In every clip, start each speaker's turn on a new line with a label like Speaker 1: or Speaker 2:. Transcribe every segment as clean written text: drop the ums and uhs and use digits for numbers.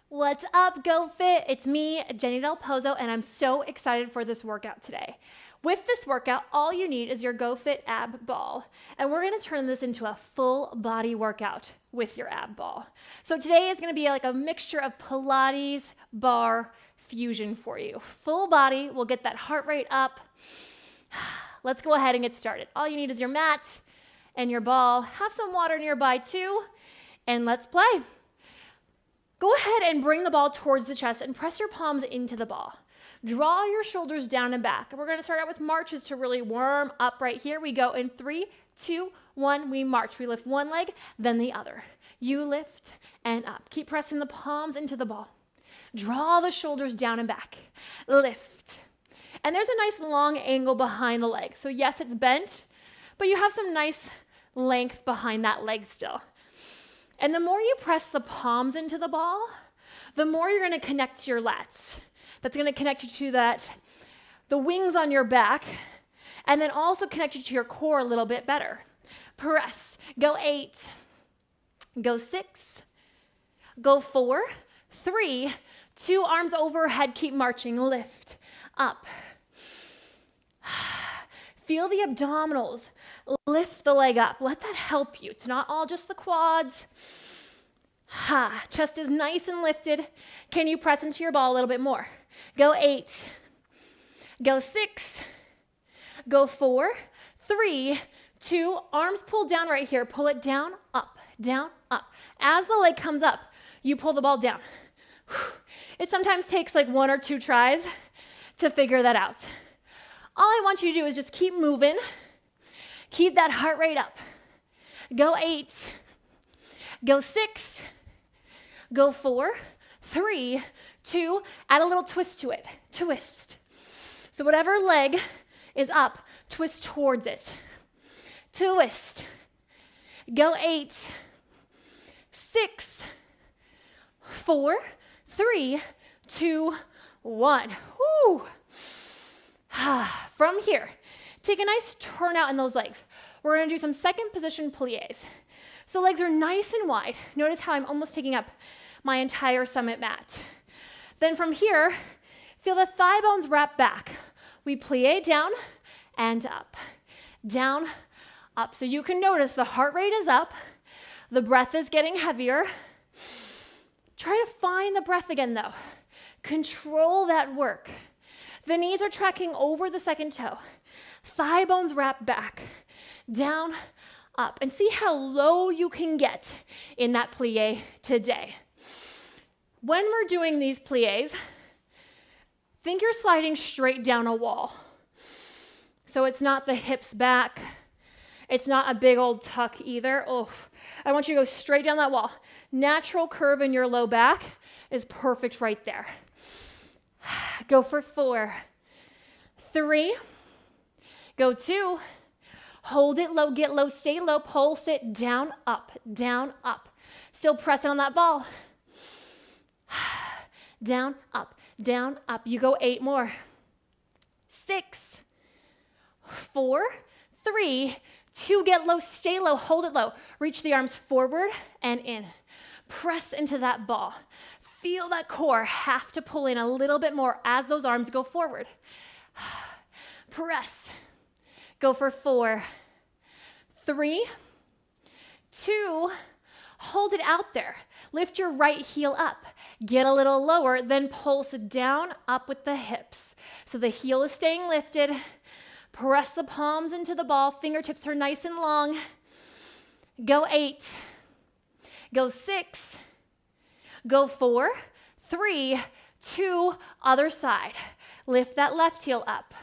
Speaker 1: What's up, GoFit? It's me, Jenny Del Pozo, and I'm so excited for this workout today. With this workout, all you need is your GoFit ab ball, and we're gonna turn this into a full body workout with your ab ball. So today is gonna be like a mixture of Pilates, bar, fusion for you. Full body, we'll get that heart rate up. Let's go ahead and get started. All you need is your mat and your ball. Have some water nearby too, and let's play. Go ahead and bring the ball towards the chest and press your palms into the ball. Draw your shoulders down and back. We're going to start out with marches to really warm up right here. We go in 3, 2, 1. We march. We lift one leg, then the other. You lift and up. Keep pressing the palms into the ball. Draw the shoulders down and back. Lift. And there's a nice long angle behind the leg. So yes, it's bent, but you have some nice length behind that leg still. And the more you press the palms into the ball, the more you're going to connect to your lats. That's going to connect you to the wings on your back, and then also connect you to your core a little bit better. Press. Go 8. Go 6. Go 4. 3. 2 arms overhead. Keep marching. Lift. Up. Feel the abdominals. Lift the leg up. Let that help you. It's not all just the quads. Chest is nice and lifted. Can you press into your ball a little bit more? Go 8. Go 6. Go 4. 3. 2. Arms pull down right here. Pull it down, up, down, up. As the leg comes up, you pull the ball down. It sometimes takes like 1 or 2 tries to figure that out. All I want you to do is just keep moving. Keep that heart rate up. Go 8. Go 6. Go 4. 3. 2. Add a little twist to it. Twist. So whatever leg is up, twist towards it. Twist. Go 8. 6. 4. 3. 2. 1. Woo! From here, take a nice turn out in those legs. We're going to do some second position plies. So legs are nice and wide. Notice how I'm almost taking up my entire summit mat. Then from here, feel the thigh bones wrap back. We plie down and up. Down, up. So you can notice the heart rate is up. The breath is getting heavier. Try to find the breath again though. Control that work. The knees are tracking over the second toe. Thigh bones wrap back, down, up. And see how low you can get in that plie today. When we're doing these plies, think you're sliding straight down a wall. So it's not the hips back. It's not a big old tuck either. Oh, I want you to go straight down that wall. Natural curve in your low back is perfect right there. Go for 4. 3. Go 2. Hold it low, get low, stay low, pulse it down, up, down, up. Still pressing on that ball. Down, up, down, up. You go 8 more. 6. 4. 3. 2, get low, stay low, hold it low. Reach the arms forward and in. Press into that ball. Feel that core have to pull in a little bit more as those arms go forward. Press. Go for 4. 3. 2. Hold it out there. Lift your right heel up. Get a little lower, then pulse down, up with the hips. So the heel is staying lifted. Press the palms into the ball. Fingertips are nice and long. Go 8. Go 6. Go 4. 3. 2. Other side. Lift that left heel up.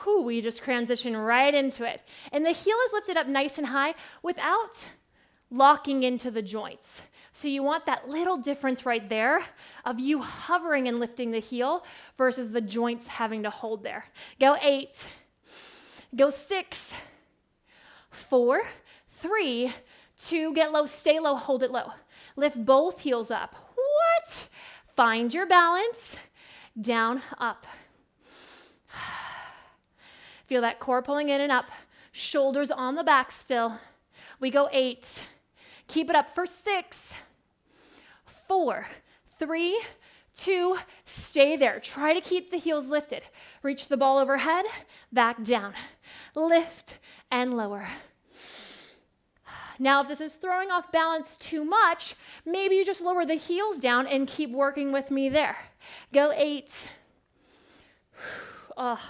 Speaker 1: Whew, we just transition right into it. And the heel is lifted up nice and high without locking into the joints. So you want that little difference right there of you hovering and lifting the heel versus the joints having to hold there. Go 8. Go 6. 4. 3. 2. Get low, stay low, hold it low. Lift both heels up. What? Find your balance. Down, up. Feel that core pulling in and up. Shoulders on the back still. We go 8. Keep it up for 6. 4, 3, 2, stay there. Try to keep the heels lifted. Reach the ball overhead, back down. Lift and lower. Now, if this is throwing off balance too much, maybe you just lower the heels down and keep working with me there. Go 8. Oh,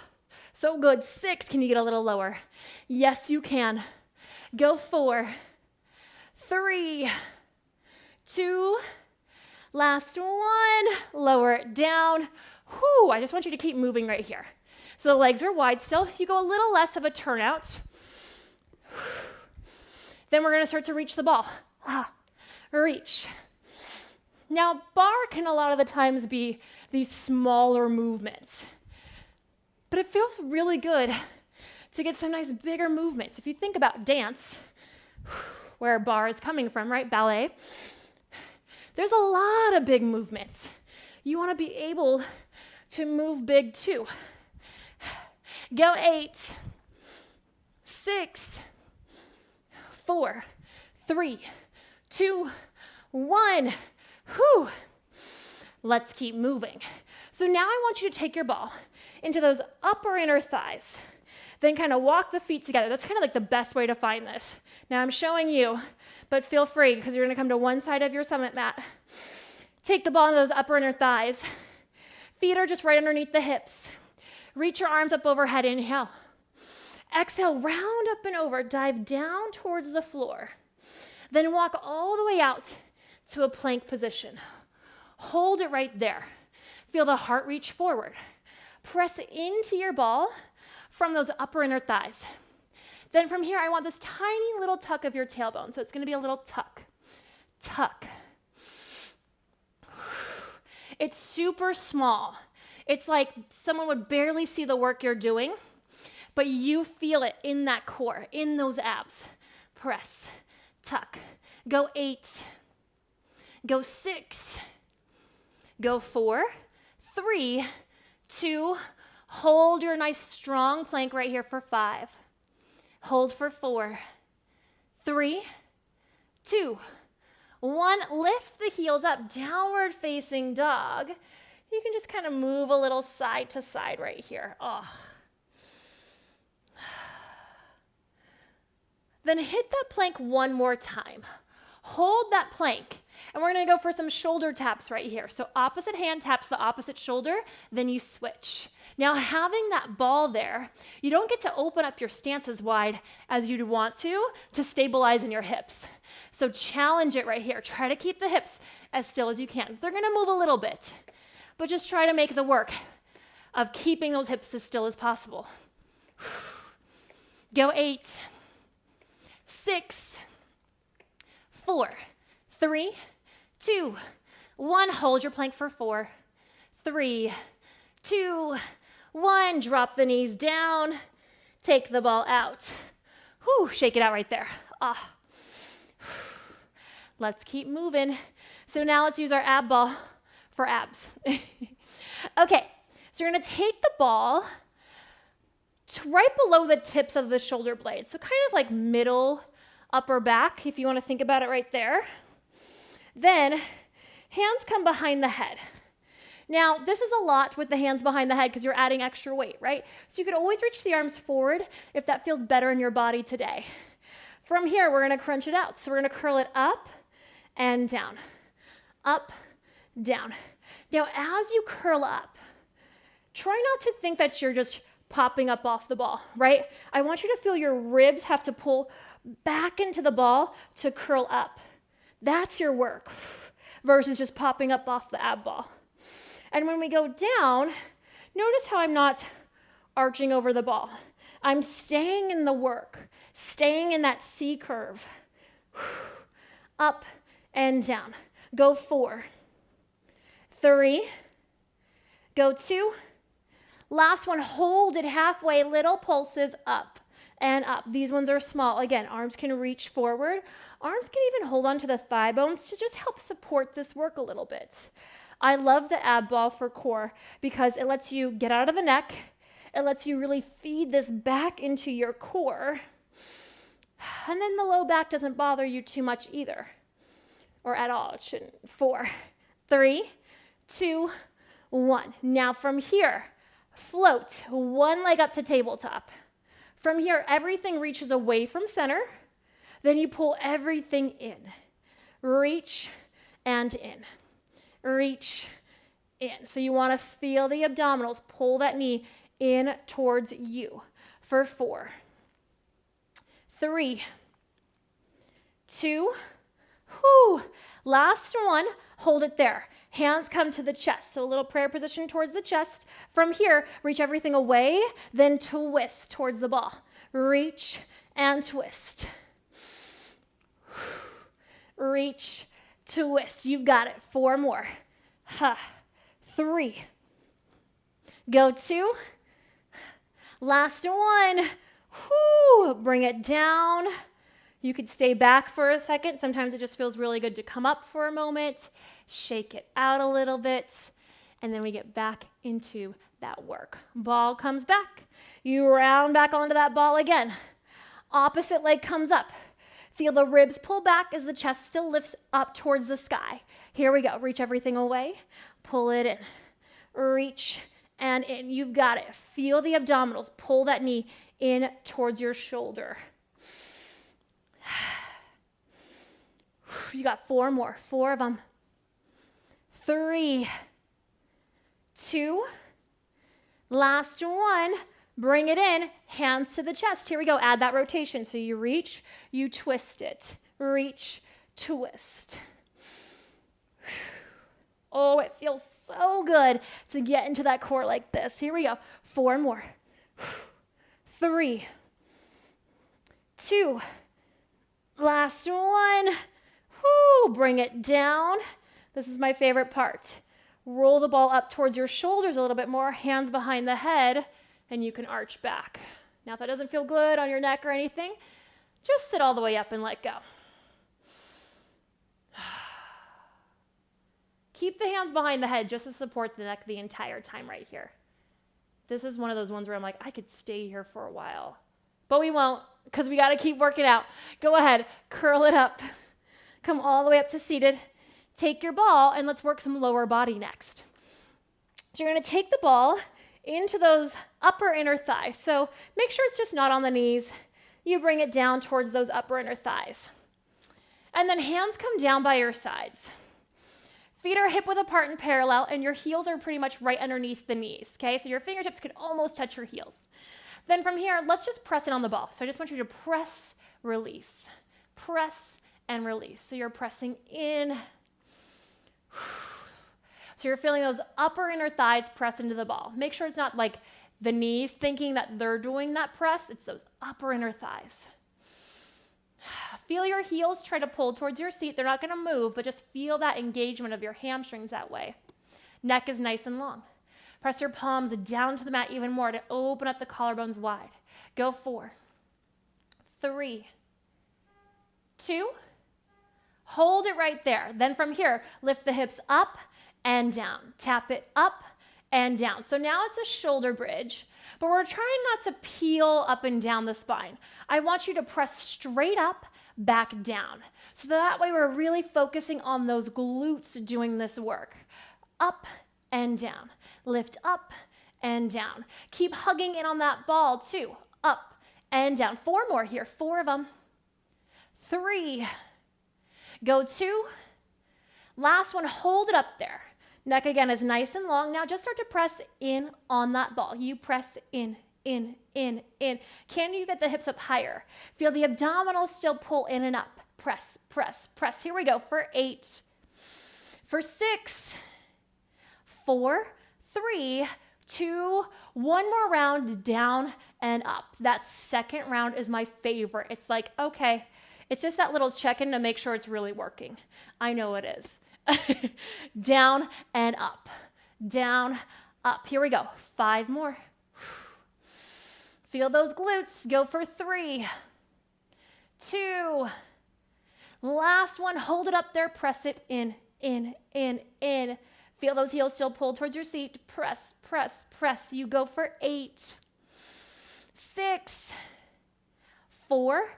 Speaker 1: so good. 6, can you get a little lower? Yes, you can. Go 4, 3, 2, last one, lower it down. Whew, I just want you to keep moving right here. So the legs are wide still. You go a little less of a turnout. Then we're going to start to reach the ball. Reach. Now, bar can a lot of the times be these smaller movements, but it feels really good to get some nice bigger movements. If you think about dance, where bar is coming from, right? Ballet. There's a lot of big movements. You want to be able to move big too. Go 8, 6, 4, 3, 2, 1. Whew. Let's keep moving. So now I want you to take your ball into those upper inner thighs. Then kind of walk the feet together. That's kind of like the best way to find this. Now I'm showing you, but feel free because you're going to come to one side of your summit mat. Take the ball into those upper inner thighs. Feet are just right underneath the hips. Reach your arms up overhead, inhale. Exhale, round up and over, dive down towards the floor. Then walk all the way out to a plank position. Hold it right there. Feel the heart reach forward. Press into your ball from those upper inner thighs. Then from here, I want this tiny little tuck of your tailbone. So it's going to be a little tuck. Tuck. It's super small. It's like someone would barely see the work you're doing, but you feel it in that core, in those abs. Press, tuck. Go 8. Go 6. Go 4, 3, 2. Hold your nice strong plank right here for 5. Hold for 4, 3, 2, 1. Lift the heels up, downward facing dog. You can just kind of move a little side to side right here. Oh. Then hit that plank one more time. Hold that plank. And we're going to go for some shoulder taps right here. So opposite hand taps the opposite shoulder, then you switch. Now having that ball there, you don't get to open up your stance as wide as you'd want to stabilize in your hips. So challenge it right here. Try to keep the hips as still as you can. They're going to move a little bit, but just try to make the work of keeping those hips as still as possible. Go 8, 6, 4, 3, 2, 1. Hold your plank for 4, 3, 2, 1. Drop the knees down. Take the ball out. Whew, shake it out right there. Let's keep moving. So now let's use our ab ball for abs. Okay, so you're going to take the ball right below the tips of the shoulder blades. So kind of like middle upper back, if you want to think about it right there. Then hands come behind the head. Now, this is a lot with the hands behind the head because you're adding extra weight, right? So you could always reach the arms forward if that feels better in your body today. From here, we're going to crunch it out. So we're going to curl it up and down, up, down. Now, as you curl up, try not to think that you're just popping up off the ball, right? I want you to feel your ribs have to pull back into the ball to curl up. That's your work versus just popping up off the ab ball. And when we go down, notice how I'm not arching over the ball. I'm staying in the work, staying in that C curve. Up and down. Go 4, 3, go 2. Last one, hold it halfway, little pulses up and up. These ones are small. Again, arms can reach forward. Arms can even hold onto the thigh bones to just help support this work a little bit. I love the ab ball for core because it lets you get out of the neck. It lets you really feed this back into your core. And then the low back doesn't bother you too much either, or at all. It shouldn't. 4, 3, 2, 1. Now from here, float one leg up to tabletop. From here, everything reaches away from center. Then you pull everything in. Reach and in. Reach in. So you want to feel the abdominals. Pull that knee in towards you for 4, 3, 2, whoo. Last one, hold it there. Hands come to the chest. So a little prayer position towards the chest. From here, reach everything away, then twist towards the ball. Reach and twist. Reach, twist. You've got it. 4 more. 3. Go 2. Last one. Whoo. Bring it down. You could stay back for a second. Sometimes it just feels really good to come up for a moment. Shake it out a little bit. And then we get back into that work. Ball comes back. You round back onto that ball again. Opposite leg comes up. Feel the ribs pull back as the chest still lifts up towards the sky. Here we go. Reach everything away. Pull it in. Reach and in. You've got it. Feel the abdominals. Pull that knee in towards your shoulder. You got 4 more. 4 of them. 3, 2. Last one. Bring it in. Hands to the chest. Here we go. Add that rotation. So you reach, you twist it. Reach, twist. Oh, it feels so good to get into that core like this. Here we go. 4 more. 3, 2. Last one. Whoo, bring it down. This is my favorite part. Roll the ball up towards your shoulders a little bit more, hands behind the head, and you can arch back. Now, if that doesn't feel good on your neck or anything, just sit all the way up and let go. Keep the hands behind the head just to support the neck the entire time right here. This is one of those ones where I'm like, I could stay here for a while, but we won't because we got to keep working out. Go ahead, curl it up. Come all the way up to seated. Take your ball and let's work some lower body next. So you're going to take the ball into those upper inner thighs. So make sure it's just not on the knees. You bring it down towards those upper inner thighs. And then hands come down by your sides. Feet are hip width apart and parallel, and your heels are pretty much right underneath the knees, okay? So your fingertips could almost touch your heels. Then from here, let's just press it on the ball. So I just want you to press, release, press, and release. So you're pressing in. So you're feeling those upper inner thighs press into the ball. Make sure it's not like the knees thinking that they're doing that press. It's those upper inner thighs. Feel your heels try to pull towards your seat. They're not going to move, but just feel that engagement of your hamstrings that way. Neck is nice and long. Press your palms down to the mat even more to open up the collarbones wide. Go 4, 3, 2. Hold it right there. Then from here, lift the hips up and down. Tap it up and down. So now it's a shoulder bridge, but we're trying not to peel up and down the spine. I want you to press straight up, back down. So that way we're really focusing on those glutes doing this work. Up and down. Lift up and down. Keep hugging in on that ball too. Up and down. 4 more here. 4 of them. 3. Go 2. Last one, hold it up there. Neck again is nice and long. Now just start to press in on that ball. You press in, in, in, in. Can you get the hips up higher? Feel the abdominals still pull in and up. Press, press, press. Here we go for 8, for 6, 4, 3, 2, 1 more round, down and up. That second round is my favorite. It's like, okay, it's just that little check-in to make sure it's really working. I know it is. Down and up, down, up. Here we go. 5 more. Feel those glutes. Go for 3, 2. Last one. Hold it up there. Press it in, in, in, in. Feel those heels still pull towards your seat. Press, press, press. You go for 8, 6, 4,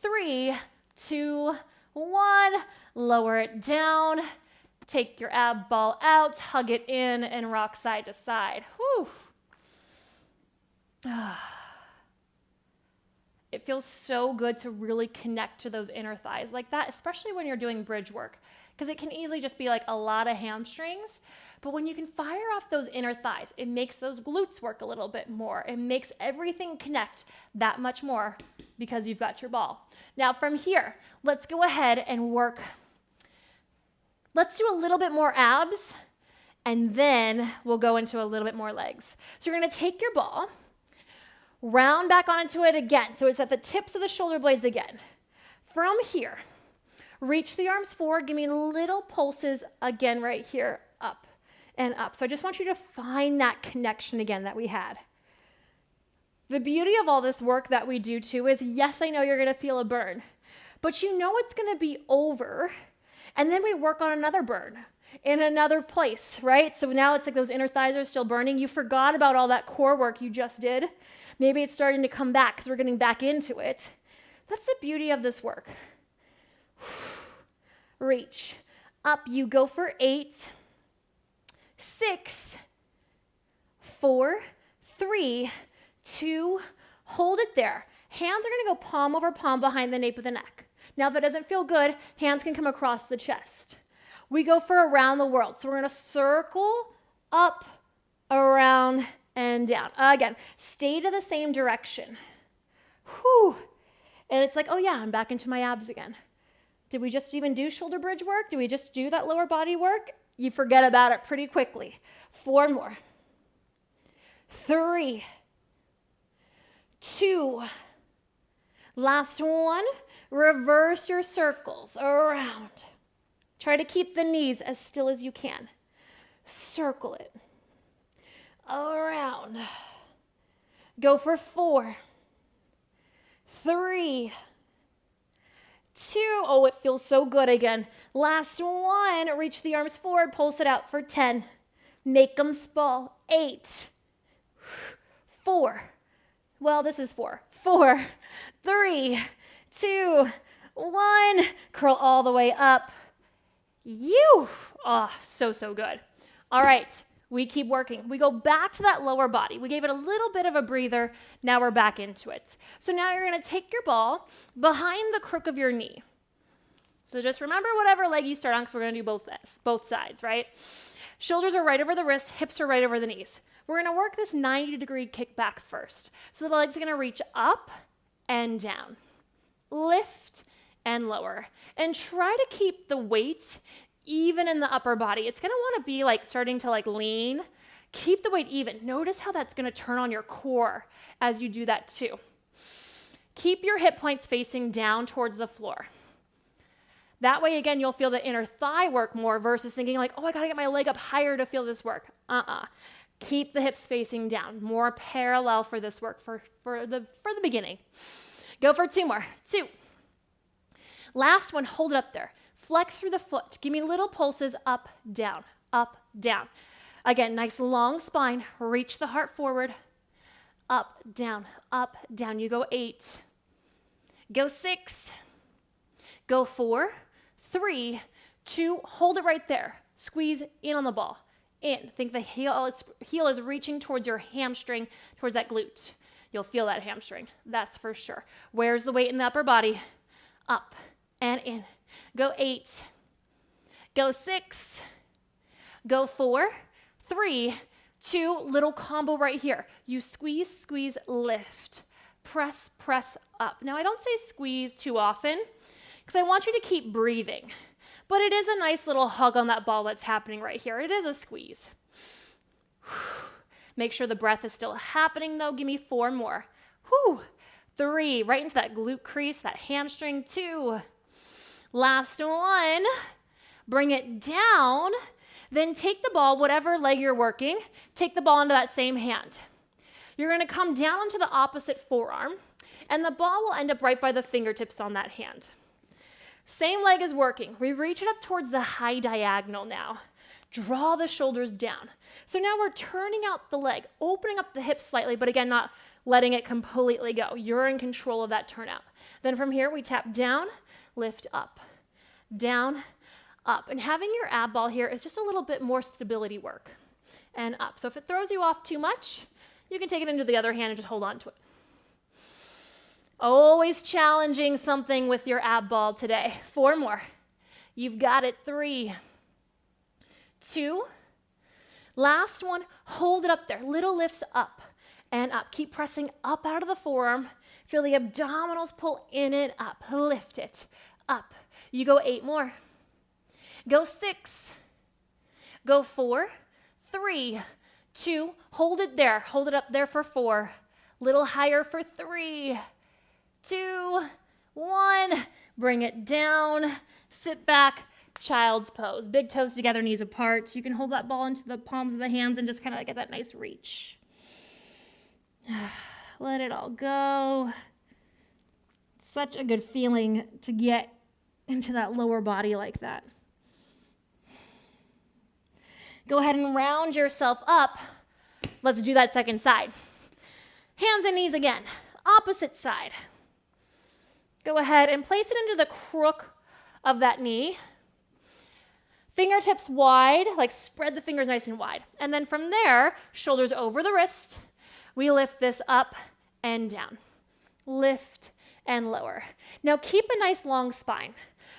Speaker 1: 3, 2, 1. Lower it down. Take your ab ball out, hug it in, and rock side to side. Whew. It feels so good to really connect to those inner thighs like that, especially when you're doing bridge work, because it can easily just be like a lot of hamstrings. But when you can fire off those inner thighs, it makes those glutes work a little bit more. It makes everything connect that much more because you've got your ball. Now from here, let's go ahead and work. Let's do a little bit more abs, and then we'll go into a little bit more legs. So you're going to take your ball, round back onto it again. So it's at the tips of the shoulder blades again. From here, reach the arms forward. Give me little pulses again right here, up and up. So I just want you to find that connection again that we had. The beauty of all this work that we do too is, yes, I know you're going to feel a burn, but you know it's going to be over, and then we work on another burn in another place, right? So now it's like those inner thighs are still burning. You forgot about all that core work you just did. Maybe it's starting to come back because we're getting back into it. That's the beauty of this work. Reach. Up you go for 8, 6, 4, 3, 2, hold it there. Hands are going to go palm over palm behind the nape of the neck. Now, if that doesn't feel good, hands can come across the chest. We go for around the world. So we're going to circle up, around, and down. Again, stay to the same direction. Whew. And it's like, oh yeah, I'm back into my abs again. Did we just even do shoulder bridge work? Did we just do that lower body work? You forget about it pretty quickly. 4 more. 3, 2, last one. Reverse your circles around. Try to keep the knees as still as you can. Circle it around. Go for 4, 3, 2. Oh, it feels so good again. Last one. Reach the arms forward. Pulse it out for 10. Make them small. 8, 4. Well, this is 4. 4, 3, 2, 1. Curl all the way up. Oh, so good. All right, we keep working. We go back to that lower body. We gave it a little bit of a breather. Now we're back into it. So now you're going to take your ball behind the crook of your knee. So just remember whatever leg you start on, because we're going to do both sides, right? Shoulders are right over the wrists, hips are right over the knees. We're going to work this 90-degree kick back first. So the legs are going to reach up and down, lift and lower, and try to keep the weight even in the upper body. It's going to want to be like starting to like lean. Keep the weight even. Notice how that's going to turn on your core as you do that too. Keep your hip points facing down towards the floor. That way, again, you'll feel the inner thigh work more versus thinking like, oh, I got to get my leg up higher to feel this work. Keep the hips facing down. More parallel for this work for the beginning. Go for 2 more. 2. Last one, hold it up there. Flex through the foot. Give me little pulses up, down, up, down. Again, nice long spine. Reach the heart forward. Up, down, up, down. You go 8. Go 6. Go 4, 3, 2. Hold it right there. Squeeze in on the ball. In. Think the heel is reaching towards your hamstring, towards that glute. You'll feel that hamstring. That's for sure. Where's the weight in the upper body? Up and in. Go 8. Go 6. Go 4, 3, 2. Little combo right here. You squeeze, squeeze, lift. Press, press up. Now, I don't say squeeze too often because I want you to keep breathing. But it is a nice little hug on that ball that's happening right here. It is a squeeze. Make sure the breath is still happening though. Give me 4 more. 3, right into that glute crease, that hamstring. 2. Last one. Bring it down. Then take the ball, whatever leg you're working, take the ball into that same hand. You're going to come down onto the opposite forearm, and the ball will end up right by the fingertips on that hand. Same leg is working. We reach it up towards the high diagonal now. Draw the shoulders down. So now we're turning out the leg, opening up the hips slightly, but again, not letting it completely go. You're in control of that turnout. Then from here, we tap down, lift up, down, up. And having your ab ball here is just a little bit more stability work. And up. So if it throws you off too much, you can take it into the other hand and just hold on to it. Always challenging something with your ab ball today. 4 more. You've got it. 3, 2. Last one, hold it up there. Little lifts up and up. Keep pressing up out of the forearm. Feel the abdominals pull in and up. Lift it up. You go 8 more. Go 6. Go 4, 3, 2. Hold it there. Hold it up there for 4. Little higher for 3, 2, 1. Bring it down. Sit back. Child's pose. Big toes together, knees apart. You can hold that ball into the palms of the hands and just kind of get that nice reach. Let it all go. Such a good feeling to get into that lower body like that. Go ahead and round yourself up. Let's do that second side. Hands and knees again. Opposite side. Go ahead and place it into the crook of that knee. Fingertips wide, like spread the fingers nice and wide. And then from there, shoulders over the wrist. We lift this up and down. Lift and lower. Now keep a nice long spine.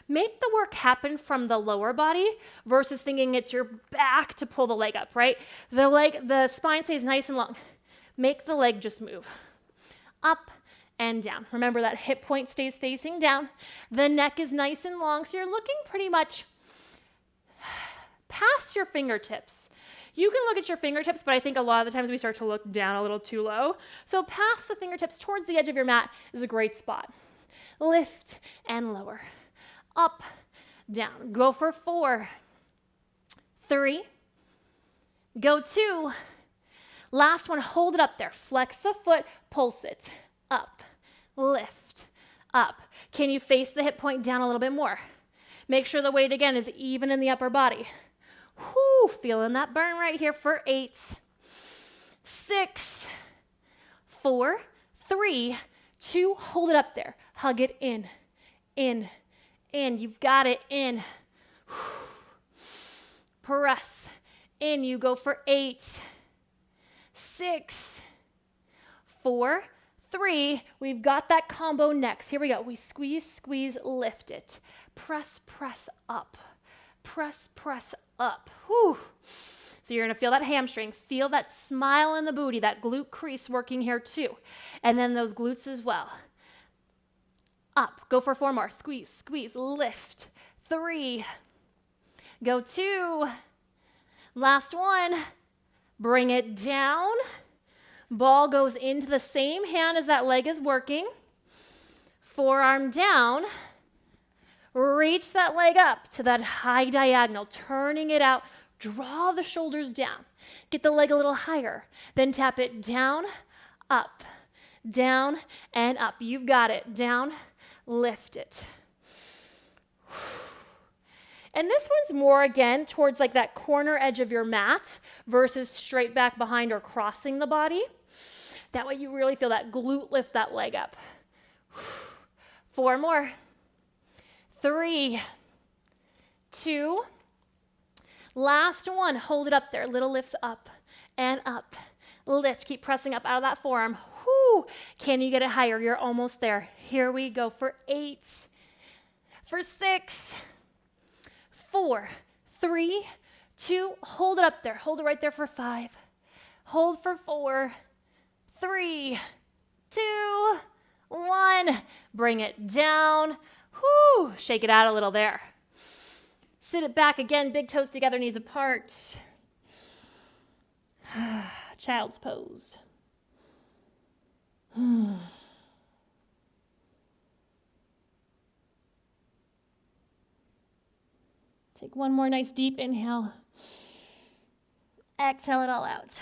Speaker 1: Make the work happen from the lower body versus thinking it's your back to pull the leg up, right? The spine stays nice and long. Make the leg just move. Up and down. Remember that hip point stays facing down. The neck is nice and long, so you're looking pretty much past your fingertips. You can look at your fingertips, but I think a lot of the times we start to look down a little too low. So past the fingertips towards the edge of your mat is a great spot. Lift and lower. Up, down. Go for 4, 3, go 2. Last one, hold it up there. Flex the foot, pulse it. Up, lift, up. Can you face the hip point down a little bit more? Make sure the weight again is even in the upper body. Whoo, feeling that burn right here for 8, 6, 4, 3, 2. Hold it up there. Hug it in, in, in. You've got it in. Press in. You go for 8, 6, 4, 3. We've got that combo next. Here we go. We squeeze, squeeze, lift it. Press, press up. Press, press up. Whew. So you're going to feel that hamstring. Feel that smile in the booty, that glute crease working here too. And then those glutes as well. Up. Go for 4 more. Squeeze, squeeze, lift. 3. Go 2. Last one. Bring it down. Ball goes into the same hand as that leg is working. Forearm down. Reach that leg up to that high diagonal, turning it out. Draw the shoulders down. Get the leg a little higher. Then tap it down, and up. You've got it. Down, lift it. And this one's more, again, towards like that corner edge of your mat versus straight back behind or crossing the body. That way you really feel that glute lift that leg up. 4 more. 3, 2. Last one. Hold it up there. Little lifts up and up. Lift. Keep pressing up out of that forearm. Whoo. Can you get it higher? You're almost there. Here we go for 8, for 6, 4, 3, 2. Hold it up there. Hold it right there for 5. Hold for 4, 3, 2, 1. Bring it down. Whoo, shake it out a little there. Sit it back again, big toes together, knees apart. Child's pose. Take one more nice deep inhale. Exhale it all out.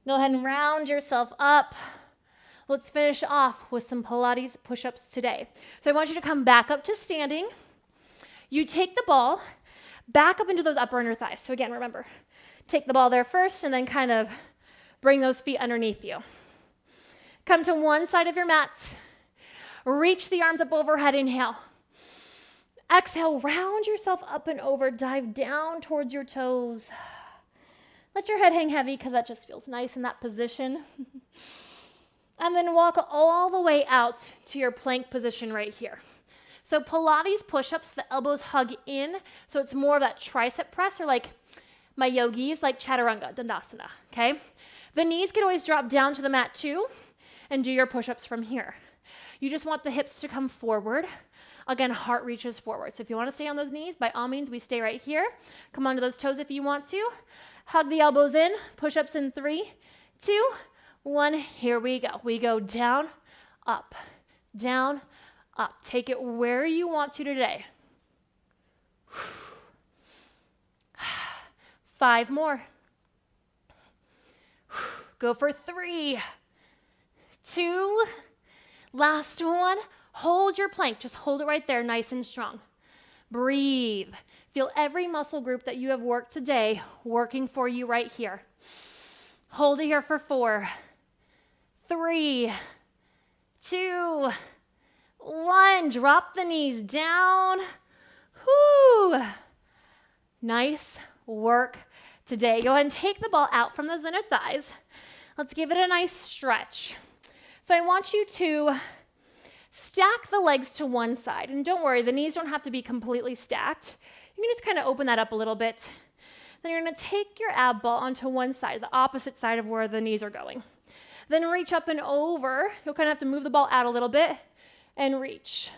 Speaker 1: Go ahead and round yourself up. Let's finish off with some Pilates push-ups today. So I want you to come back up to standing. You take the ball back up into those upper inner thighs. So again, remember, take the ball there first and then kind of bring those feet underneath you. Come to one side of your mat. Reach the arms up overhead, inhale. Exhale, round yourself up and over, dive down towards your toes. Let your head hang heavy because that just feels nice in that position. And then walk all the way out to your plank position right here. So Pilates push-ups, the elbows hug in, so it's more of that tricep press, or like my yogis, like chaturanga, dandasana, okay? The knees can always drop down to the mat too, and do your push-ups from here. You just want the hips to come forward. Again, heart reaches forward. So if you want to stay on those knees, by all means, we stay right here. Come onto those toes if you want to. Hug the elbows in, push-ups in 3, 2, 1. Here we go. We go down, up, down, up. Take it where you want to today. 5 more. Go for 3, 2, last one. Hold your plank. Just hold it right there, nice and strong. Breathe. Feel every muscle group that you have worked today working for you right here. Hold it here for 4, 3, 2, 1. Drop the knees down. Whoo. Nice work today. Go ahead and take the ball out from those inner thighs. Let's give it a nice stretch. So I want you to stack the legs to one side. And don't worry, the knees don't have to be completely stacked. You can just kind of open that up a little bit. Then you're going to take your ab ball onto one side, the opposite side of where the knees are going. Then reach up and over. You'll kind of have to move the ball out a little bit and reach.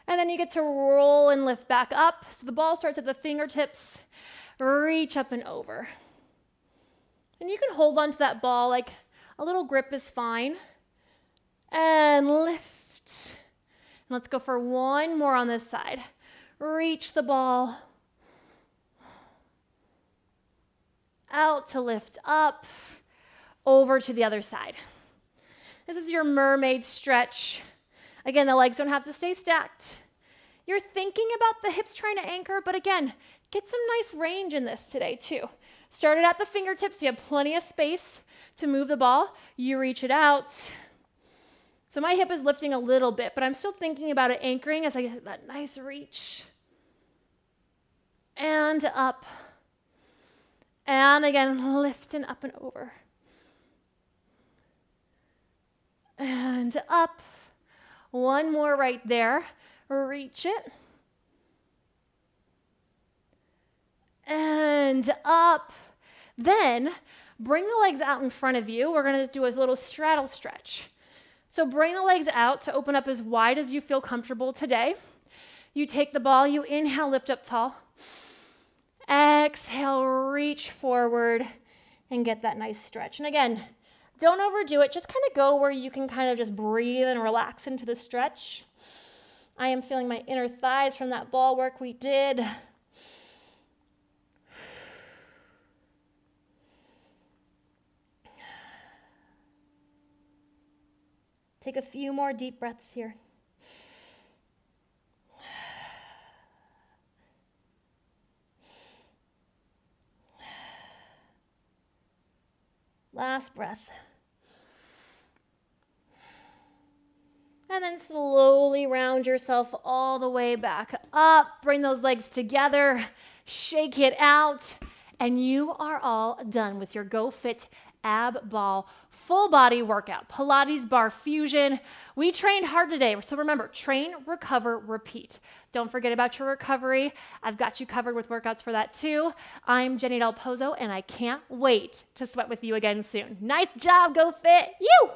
Speaker 1: And then you get to roll and lift back up. So the ball starts at the fingertips. Reach up and over. And you can hold on to that ball, like a little grip is fine. And lift. And let's go for one more on this side. Reach the ball out to lift up, over to the other side. This is your mermaid stretch. Again, the legs don't have to stay stacked. You're thinking about the hips trying to anchor, but again, get some nice range in this today too. Start it at the fingertips, so you have plenty of space to move the ball. You reach it out. So my hip is lifting a little bit, but I'm still thinking about it anchoring as I get that nice reach. And up. And again, lifting up and over. And up. One more right there. Reach it. And up. Then bring the legs out in front of you. We're going to do a little straddle stretch. So bring the legs out to open up as wide as you feel comfortable today. You take the ball, you inhale, lift up tall. Exhale, reach forward and get that nice stretch. And again, don't overdo it. Just kind of go where you can kind of just breathe and relax into the stretch. I am feeling my inner thighs from that ball work we did. Take a few more deep breaths here. Last breath. And then slowly round yourself all the way back up. Bring those legs together. Shake it out. And you are all done with your GoFit ab ball full body workout, Pilates bar fusion. We trained hard today. So remember, train, recover, repeat. Don't forget about your recovery. I've got you covered with workouts for that too. I'm Jenny Del Pozo, and I can't wait to sweat with you again soon. Nice job, GoFit. You!